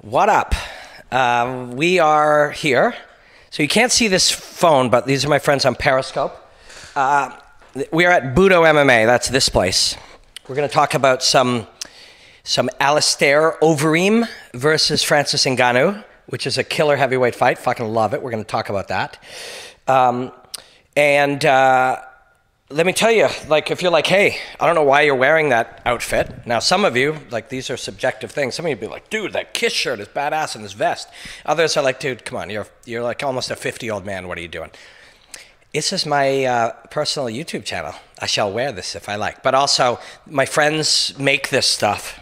What up? We are here. So you can't see this phone, but these are my friends on Periscope. We are at Budo MMA. That's this place. We're going to talk about some Alistair Overeem versus Francis Ngannou, which is a killer heavyweight fight. Fucking love it. We're going to talk about that. Let me tell you, like, if you're like, hey, I don't know why you're wearing that outfit. Now, some of you, like, these are subjective things. Some of you be like, dude, that Kiss shirt is badass and this vest. Others are like, dude, come on, you're like almost a 50-year-old man. What are you doing? This is my personal YouTube channel. I shall wear this if I like. But also, my friends make this stuff.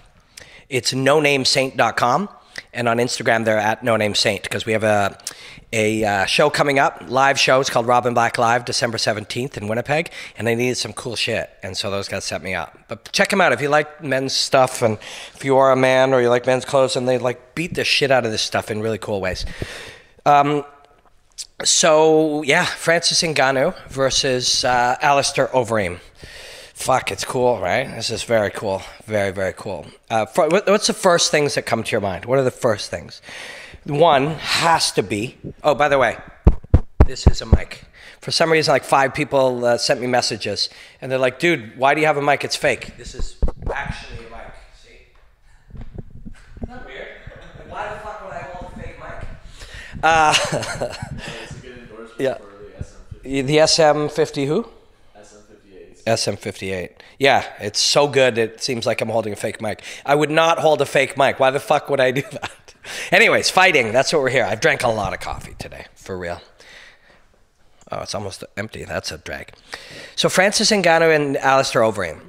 It's nonamesaint.com. And on Instagram, they're at nonamesaint because we have a show coming up, live show. It's called Robin Black Live, December 17th in Winnipeg. And I needed some cool shit. And so those guys set me up. But check them out if you like men's stuff and if you are a man or you like men's clothes and they like beat the shit out of this stuff in really cool ways. So, yeah, Francis Ngannou versus Alistair Overeem. Fuck, it's cool, right? This is very cool. Very, very cool. What's the first things that come to your mind? What are the first things? One has to be... Oh, by the way, this is a mic. For some reason, like 5 people sent me messages, and they're like, dude, why do you have a mic? It's fake. This is actually a mic. See? Isn't that weird? Why the fuck would I hold a fake mic? It's a good endorsement Yeah. for the SM50. The SM50 who? SM58. SM58. Yeah, it's so good it seems like I'm holding a fake mic. I would not hold a fake mic. Why the fuck would I do that? Anyways, fighting. That's what we're here. I've drank a lot of coffee today, for real. Oh, it's almost empty. That's a drag. So Francis Ngannou and Alistair Overeem.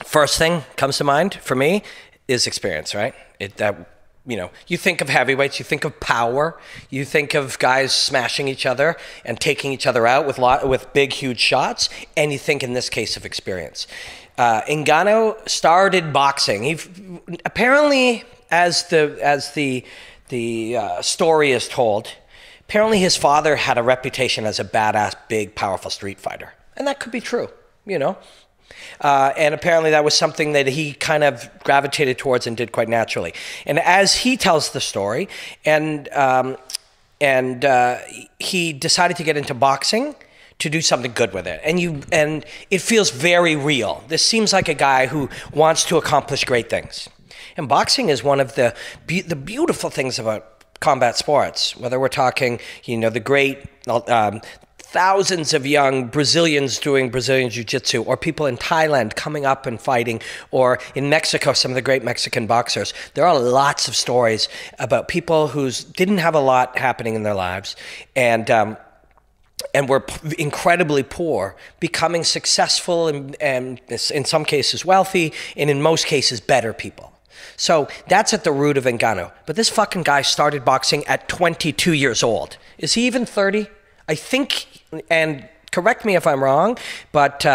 First thing comes to mind for me is experience, right? You think of heavyweights, you think of power, you think of guys smashing each other and taking each other out with big, huge shots, and you think in this case of experience. Ngannou started boxing. He apparently, as the story is told, apparently his father had a reputation as a badass, big, powerful street fighter, and that could be true, you know. And apparently that was something that he kind of gravitated towards and did quite naturally. And as he tells the story, and he decided to get into boxing to do something good with it. And it feels very real. This seems like a guy who wants to accomplish great things. And boxing is one of the beautiful things about combat sports, whether we're talking, the great... thousands of young Brazilians doing Brazilian Jiu-Jitsu, or people in Thailand coming up and fighting, or in Mexico, some of the great Mexican boxers. There are lots of stories about people who didn't have a lot happening in their lives and were incredibly poor, becoming successful and in some cases wealthy, and in most cases better people. So that's at the root of Ngannou. But this fucking guy started boxing at 22 years old. Is he even 30? I think, and correct me if I'm wrong, but,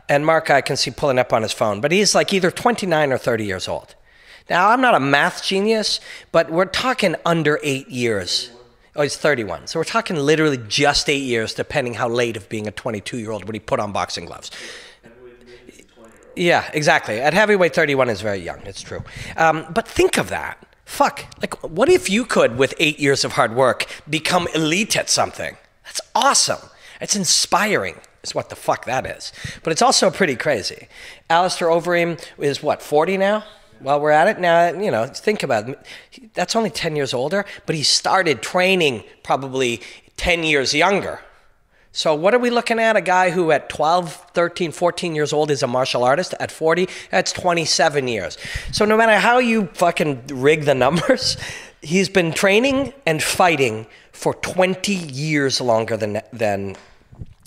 and Mark I can see pulling up on his phone, but he's like either 29 or 30 years old. Now, I'm not a math genius, but we're talking under 8 years. Oh, he's 31. So we're talking literally just 8 years, depending how late of being a 22-year-old when he put on boxing gloves. Yeah, exactly. At heavyweight, 31 is very young. It's true. But think of that. Fuck. Like, what if you could, with 8 years of hard work, become elite at something? That's awesome. It's inspiring, is what the fuck that is. But it's also pretty crazy. Alistair Overeem is, what, 40 now? While we're at it now, think about it. That's only 10 years older, but he started training probably 10 years younger. So what are we looking at? A guy who at 12, 13, 14 years old is a martial artist. At 40, that's 27 years. So no matter how you fucking rig the numbers, he's been training and fighting for 20 years longer than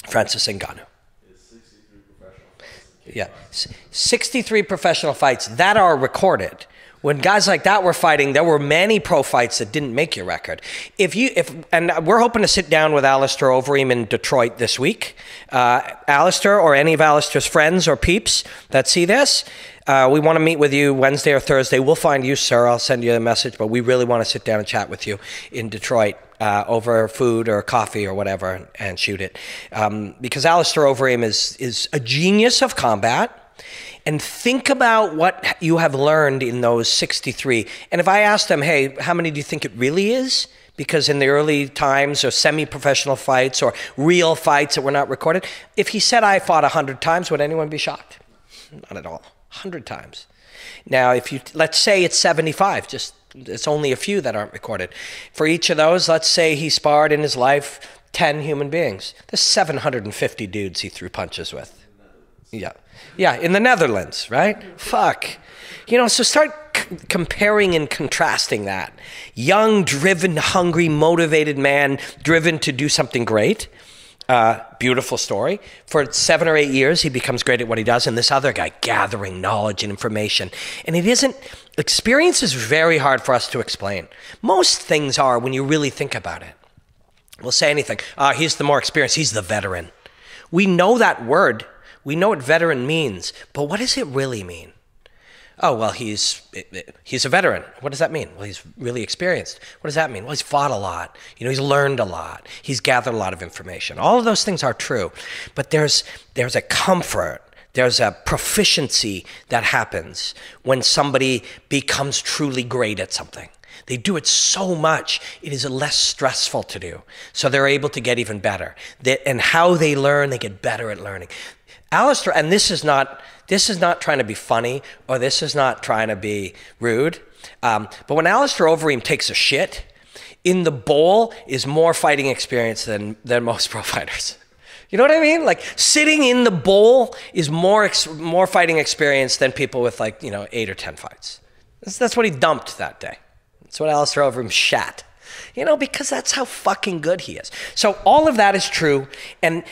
Francis Ngannou. 63 professional fights. Yeah, 63 professional fights that are recorded. When guys like that were fighting, there were many pro fights that didn't make your record. And we're hoping to sit down with Alistair Overeem in Detroit this week. Alistair or any of Alistair's friends or peeps that see this, we want to meet with you Wednesday or Thursday. We'll find you, sir. I'll send you a message, but we really want to sit down and chat with you in Detroit over food or coffee or whatever and shoot it. Because Alistair Overeem is a genius of combat. And think about what you have learned in those 63. And if I asked them, hey, how many do you think it really is? Because in the early times or semi-professional fights or real fights that were not recorded, if he said I fought 100 times, would anyone be shocked? Not at all. 100 times. Now, if you, let's say it's 75, just it's only a few that aren't recorded. For each of those, let's say he sparred in his life 10 human beings. There's 750 dudes he threw punches with. Yeah. Yeah, in the Netherlands, right? Fuck. You know, so start comparing and contrasting that. Young, driven, hungry, motivated man, driven to do something great. Beautiful story. For 7 or 8 years, he becomes great at what he does. And this other guy gathering knowledge and information. And it isn't, experience is very hard for us to explain. Most things are when you really think about it. We'll say anything. He's the more experienced. He's the veteran. We know that word. We know what veteran means. But what does it really mean? Oh, well, he's a veteran. What does that mean? Well, he's really experienced. What does that mean? Well, he's fought a lot. You know, he's learned a lot. He's gathered a lot of information. All of those things are true. But there's a comfort. There's a proficiency that happens when somebody becomes truly great at something. They do it so much, it is less stressful to do. So they're able to get even better. And how they learn, they get better at learning. Alistair, and this is not trying to be funny, or this is not trying to be rude, but when Alistair Overeem takes a shit, in the bowl is more fighting experience than most pro fighters. You know what I mean? Like, sitting in the bowl is more fighting experience than people with, like, you know, 8 or 10 fights. That's what he dumped that day. That's what Alistair Overeem shat. You know, because that's how fucking good he is. So all of that is true, and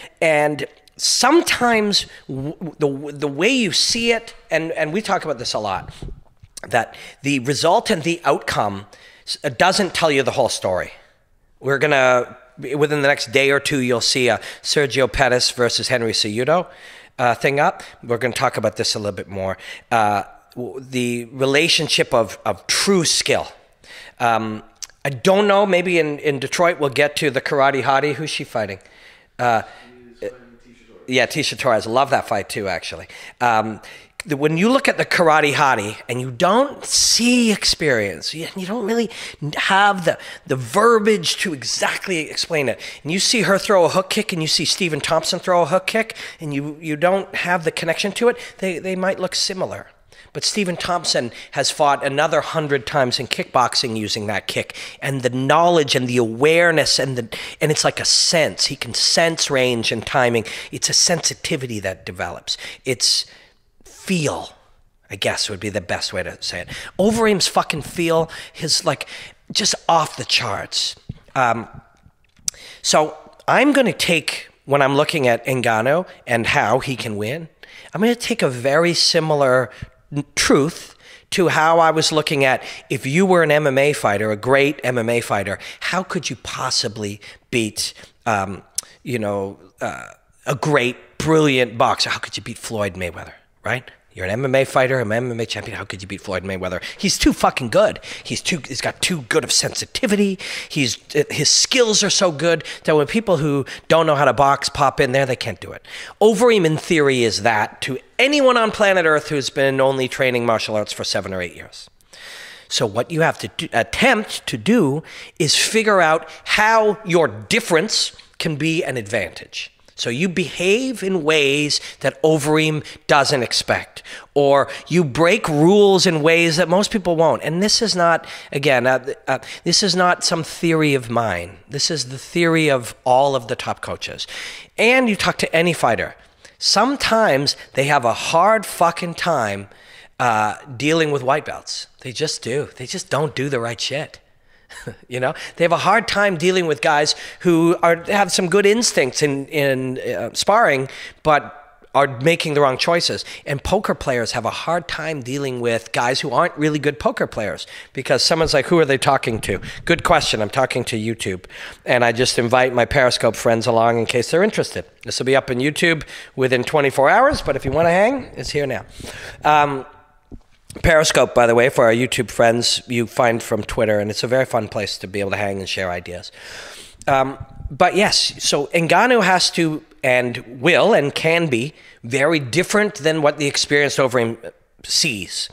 sometimes the way you see it, and we talk about this a lot, that the result and the outcome doesn't tell you the whole story. We're going to, within the next day or two, you'll see a Sergio Pettis versus Henry Cejudo thing up. We're going to talk about this a little bit more. The relationship of true skill. I don't know, maybe in Detroit we'll get to the karate hottie. Who's she fighting? Yeah, Tisha Torres. I love that fight too, actually. When you look at the karate hottie and you don't see experience, you don't really have the verbiage to exactly explain it, and you see her throw a hook kick and you see Stephen Thompson throw a hook kick, and you don't have the connection to it, they might look similar. But Stephen Thompson has fought another 100 times in kickboxing using that kick, and the knowledge and the awareness and it's like a sense. He can sense range and timing. It's a sensitivity that develops. It's feel, I guess would be the best way to say it. Overeem's fucking feel is like just off the charts. So I'm going to take, when I'm looking at Ngannou and how he can win, I'm going to take a very similar truth to how I was looking at, if you were an MMA fighter, a great MMA fighter, how could you possibly beat, a great, brilliant boxer? How could you beat Floyd Mayweather, right? You're an MMA fighter, an MMA champion. How could you beat Floyd Mayweather? He's too fucking good. He's got too good of sensitivity. His skills are so good that when people who don't know how to box pop in there, they can't do it. Overeem, in theory, is that to anyone on planet Earth who's been only training martial arts for 7 or 8 years. So what you have to attempt to do is figure out how your difference can be an advantage. So you behave in ways that Overeem doesn't expect, or you break rules in ways that most people won't. And this is not, again, this is not some theory of mine. This is the theory of all of the top coaches. And you talk to any fighter. Sometimes they have a hard fucking time dealing with white belts. They just do. They just don't do the right shit. You know, they have a hard time dealing with guys who have some good instincts in sparring, but are making the wrong choices. And poker players have a hard time dealing with guys who aren't really good poker players, because someone's like, who are they talking to? Good question. I'm talking to YouTube. And I just invite my Periscope friends along in case they're interested. This will be up on YouTube within 24 hours, but if you want to hang, it's here now. Periscope, by the way, for our YouTube friends, you find from Twitter, and it's a very fun place to be able to hang and share ideas. But yes, so Ngannou has to and will and can be very different than what the experienced Overeem sees.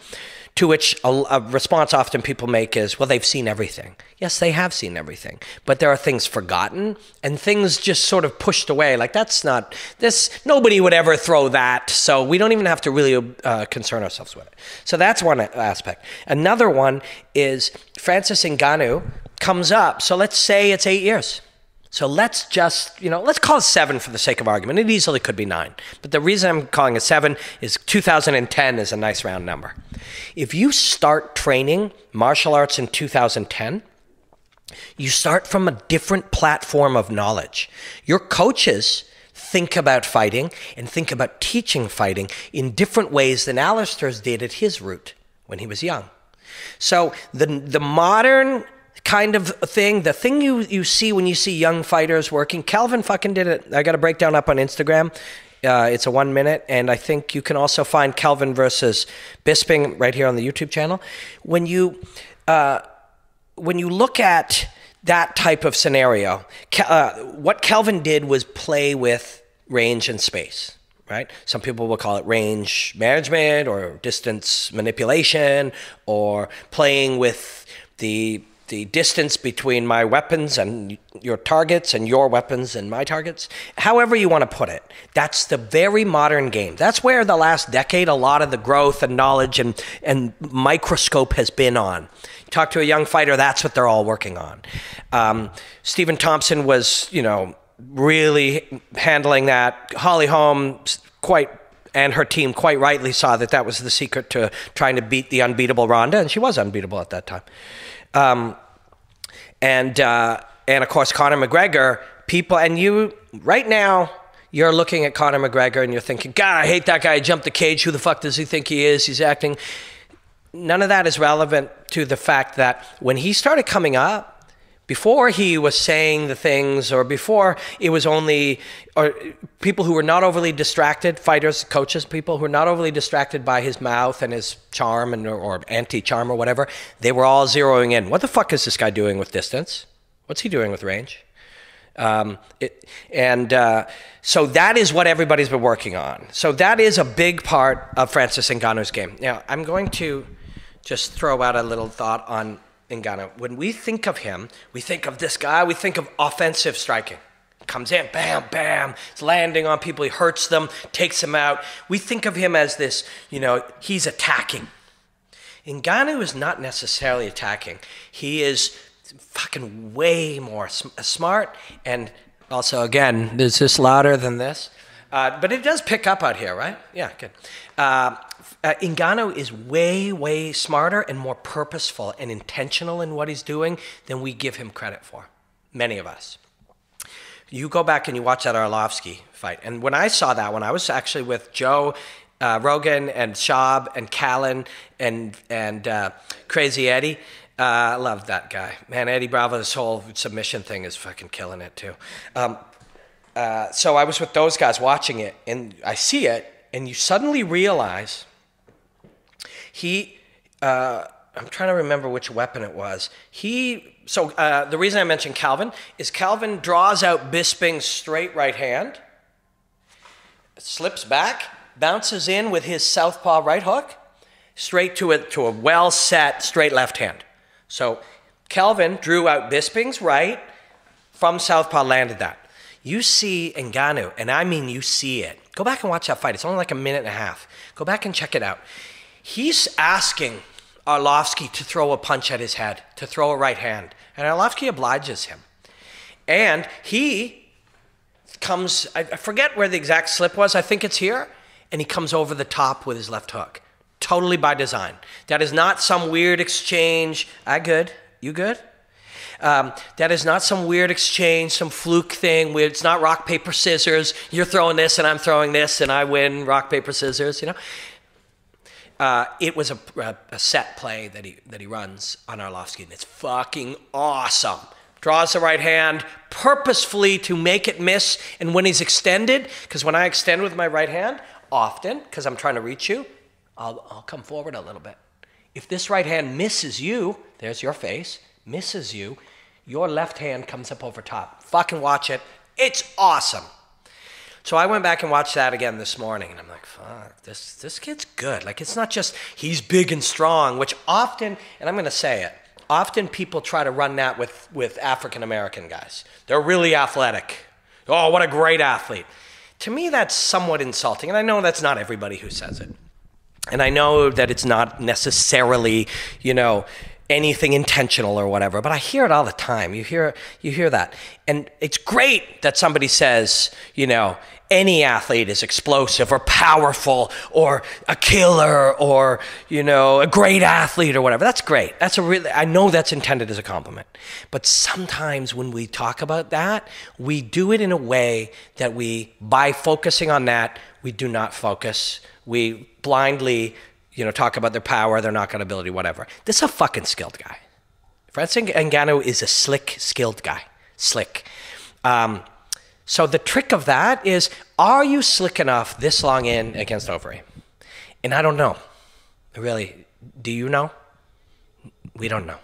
To which a response often people make is, well, they've seen everything. Yes, they have seen everything. But there are things forgotten and things just sort of pushed away. Like, that's not, this, nobody would ever throw that. So we don't even have to really concern ourselves with it. So that's one aspect. Another one is Francis Ngannou comes up. So let's say it's 8 years. So let's just, let's call it 7 for the sake of argument. It easily could be 9. But the reason I'm calling it 7 is 2010 is a nice round number. If you start training martial arts in 2010, you start from a different platform of knowledge. Your coaches think about fighting and think about teaching fighting in different ways than Alistair's did at his route when he was young. So the modern kind of thing, the thing you see when you see young fighters working, Calvin fucking did it. I got a breakdown up on Instagram. It's a 1 minute, and I think you can also find Calvin versus Bisping right here on the YouTube channel. When you look at that type of scenario, what Calvin did was play with range and space, right? Some people will call it range management or distance manipulation, or playing with the distance between my weapons and your targets and your weapons and my targets. However you want to put it. That's the very modern game. That's where the last decade, a lot of the growth and knowledge and microscope has been on. You talk to a young fighter, that's what they're all working on. Stephen Thompson was, really handling that. Holly Holm and her team quite rightly saw that was the secret to trying to beat the unbeatable Ronda, and she was unbeatable at that time. And of course, Conor McGregor, right now, you're looking at Conor McGregor and you're thinking, God, I hate that guy. He jumped the cage. Who the fuck does he think he is? He's acting. None of that is relevant to the fact that when he started coming up, before he was saying the things, or before it was only people who were not overly distracted, fighters, coaches, people who were not overly distracted by his mouth and his charm or anti-charm or whatever, they were all zeroing in. What the fuck is this guy doing with distance? What's he doing with range? So that is what everybody's been working on. So that is a big part of Francis Ngannou's game. Now, I'm going to just throw out a little thought on Ngannou. When we think of him, we think of this guy, we think of offensive striking. Comes in, bam, bam, he's landing on people, he hurts them, takes them out. We think of him as this, he's attacking. Ngannou is not necessarily attacking. He is fucking way more smart, and also, again, is this louder than this? But it does pick up out here, right? Yeah, good. Ngannou is way, way smarter and more purposeful and intentional in what he's doing than we give him credit for, many of us. You go back and you watch that Arlovsky fight. And when I saw that one, I was actually with Joe Rogan and Schaub and Callan and Crazy Eddie. I love that guy. Man, Eddie Bravo, this whole submission thing is fucking killing it too. So I was with those guys watching it, and I see it, and you suddenly realize I'm trying to remember which weapon it was. The reason I mentioned Calvin is Calvin draws out Bisping's straight right hand, slips back, bounces in with his southpaw right hook, straight to a well-set straight left hand. So Calvin drew out Bisping's right, from southpaw landed that. You see Ngannou, and I mean you see it. Go back and watch that fight. It's only like a minute and a half. Go back and check it out. He's asking Arlovsky to throw a punch at his head, to throw a right hand. And Arlovsky obliges him. And he comes, I forget where the exact slip was, I think it's here, and he comes over the top with his left hook. Totally by design. That is not some weird exchange. I good? You good? That is not some weird exchange, some fluke thing. It's not rock, paper, scissors. You're throwing this and I'm throwing this and I win, rock, paper, scissors, It was a set play that he runs on Arlovsky, and it's fucking awesome. Draws the right hand purposefully to make it miss, and when he's extended, because when I extend with my right hand, often, because I'm trying to reach you, I'll come forward a little bit. If this right hand misses you, there's your face, misses you, your left hand comes up over top. Fucking watch it. It's awesome. So I went back and watched that again this morning, and I'm like, fuck, this kid's good. Like, it's not just he's big and strong, which often, and I'm going to say it, often people try to run that with African-American guys. They're really athletic. Oh, what a great athlete. To me, that's somewhat insulting, and I know that's not everybody who says it. And I know that it's not necessarily, anything intentional or whatever, but I hear it all the time. You hear that. And it's great that somebody says, any athlete is explosive or powerful or a killer or, a great athlete or whatever. That's great. I know that's intended as a compliment. But sometimes when we talk about that, we do it in a way that by focusing on that, we do not focus. We blindly, talk about their power, their knockout ability, whatever. This is a fucking skilled guy. Francis Ngannou is a slick, skilled guy. Slick. So the trick of that is, are you slick enough this long in against Overeem? And I don't know. Really, do you know? We don't know.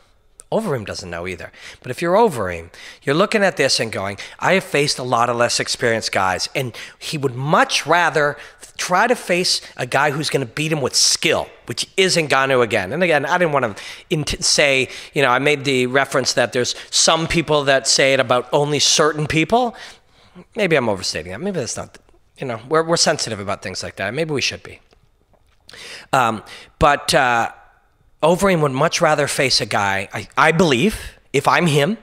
Overeem doesn't know either. But if you're Overeem, you're looking at this and going, I have faced a lot of less experienced guys, and he would much rather try to face a guy who's going to beat him with skill, which is Ngannou again. And again, I didn't want to say, I made the reference that there's some people that say it about only certain people. Maybe I'm overstating that. Maybe that's not, we're sensitive about things like that. Maybe we should be. But Overeem would much rather face a guy, I believe, if I'm him,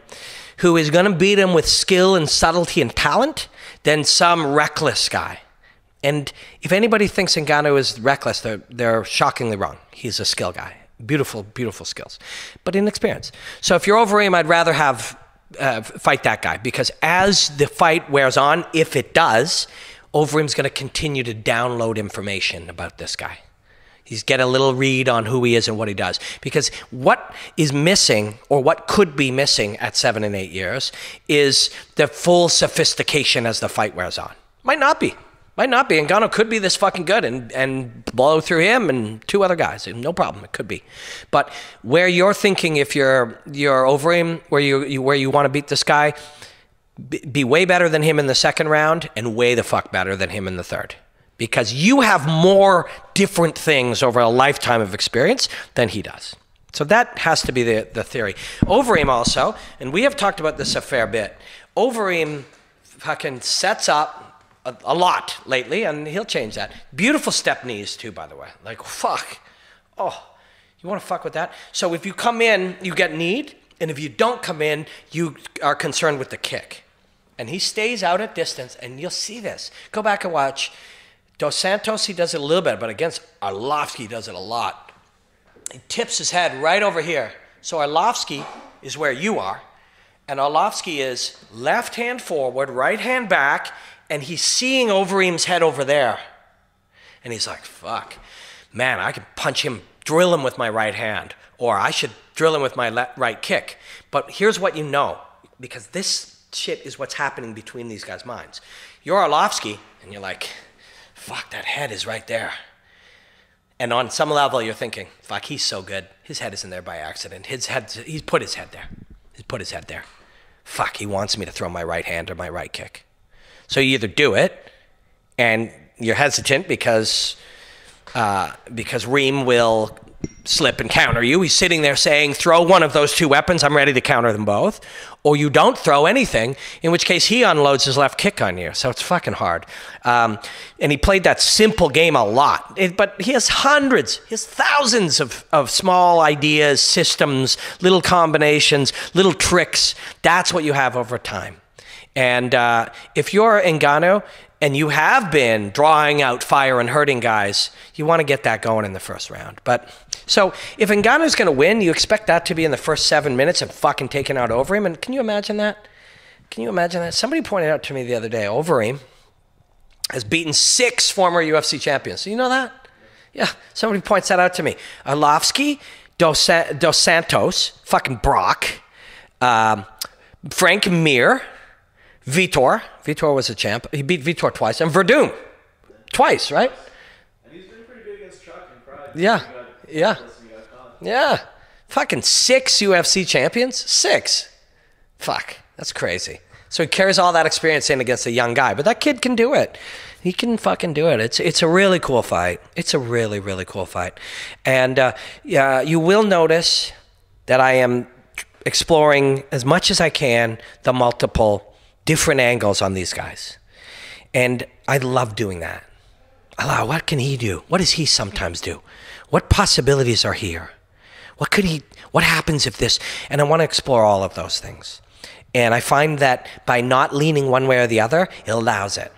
who is going to beat him with skill and subtlety and talent than some reckless guy. And if anybody thinks Ngannou is reckless, they're shockingly wrong. He's a skill guy. Beautiful, beautiful skills, but inexperienced. So if you're Overeem, I'd rather fight that guy, because as the fight wears on, if it does, Overeem's going to continue to download information about this guy. He's get a little read on who he is and what he does. Because what is missing, or what could be missing at 7 and 8 years, is the full sophistication as the fight wears on. Might not be. Ngannou could be this fucking good and blow through him and 2 other guys. No problem. It could be. But where you're thinking, if you're Overeem, where you want to beat this guy, be way better than him in the second round and way the fuck better than him in the third. Because you have more different things over a lifetime of experience than he does. So that has to be the theory. Overeem also, and we have talked about this a fair bit, Overeem fucking sets up a lot lately, and he'll change that. Beautiful step knees too, by the way. Like, fuck. Oh, you want to fuck with that? So if you come in, you get kneed, and if you don't come in, you are concerned with the kick. And he stays out at distance, and you'll see this. Go back and watch. Dos Santos, he does it a little bit, but against Arlovsky, he does it a lot. He tips his head right over here. So Arlovsky is where you are, and Arlovsky is left hand forward, right hand back, and he's seeing Overeem's head over there. And he's like, fuck, man, I could punch him, drill him with my right hand, or I should drill him with my right kick. But here's what you know, because this shit is what's happening between these guys' minds. You're Arlovsky, and you're like, fuck, that head is right there. And on some level, you're thinking, fuck, he's so good. His head isn't there by accident. He's put his head there. He's put his head there. Fuck, he wants me to throw my right hand or my right kick. So you either do it, and you're hesitant because Reem will slip and counter you. He's sitting there saying, throw one of those 2 weapons, I'm ready to counter them both. Or you don't throw anything, in which case he unloads his left kick on you. So it's fucking hard. And he played that simple game a lot. But he has thousands of small ideas, systems, little combinations, little tricks. That's what you have over time. And if you're Ngannou and you have been drawing out fire and hurting guys, you want to get that going in the first round. But so if Ngannou's going to win, you expect that to be in the first 7 minutes and fucking taking out Overeem. And can you imagine that? Can you imagine that? Somebody pointed out to me the other day, Overeem has beaten 6 former UFC champions. Do you know that? Yeah, somebody points that out to me. Arlovsky, Dos Santos, fucking Brock, Frank Mir, Vitor was a champ. He beat Vitor twice. And Verdum. Twice, right? And he's been pretty good against Chuck and Pride. Yeah. Fucking 6 UFC champions? 6. Fuck. That's crazy. So he carries all that experience in against a young guy. But that kid can do it. He can fucking do it. It's a really cool fight. It's a really, really cool fight. And yeah, you will notice that I am exploring as much as I can the multiple different angles on these guys. And I love doing that. What can he do? What does he sometimes do? What possibilities are here? What happens if this? And I want to explore all of those things. And I find that by not leaning one way or the other, it allows it.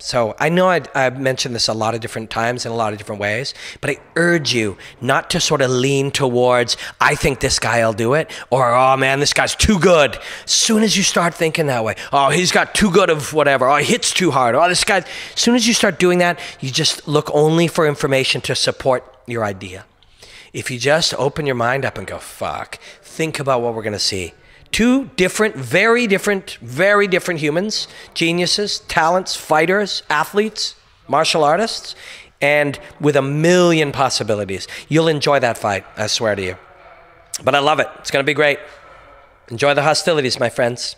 So I know I've mentioned this a lot of different times in a lot of different ways, but I urge you not to sort of lean towards, I think this guy will do it, or, oh man, this guy's too good. As soon as you start thinking that way, oh, he's got too good of whatever, oh, he hits too hard, oh, this guy, as soon as you start doing that, you just look only for information to support your idea. If you just open your mind up and go, fuck, think about what we're going to see. Two different, very different humans, geniuses, talents, fighters, athletes, martial artists, and with a million possibilities. You'll enjoy that fight, I swear to you. But I love it. It's going to be great. Enjoy the hostilities, my friends.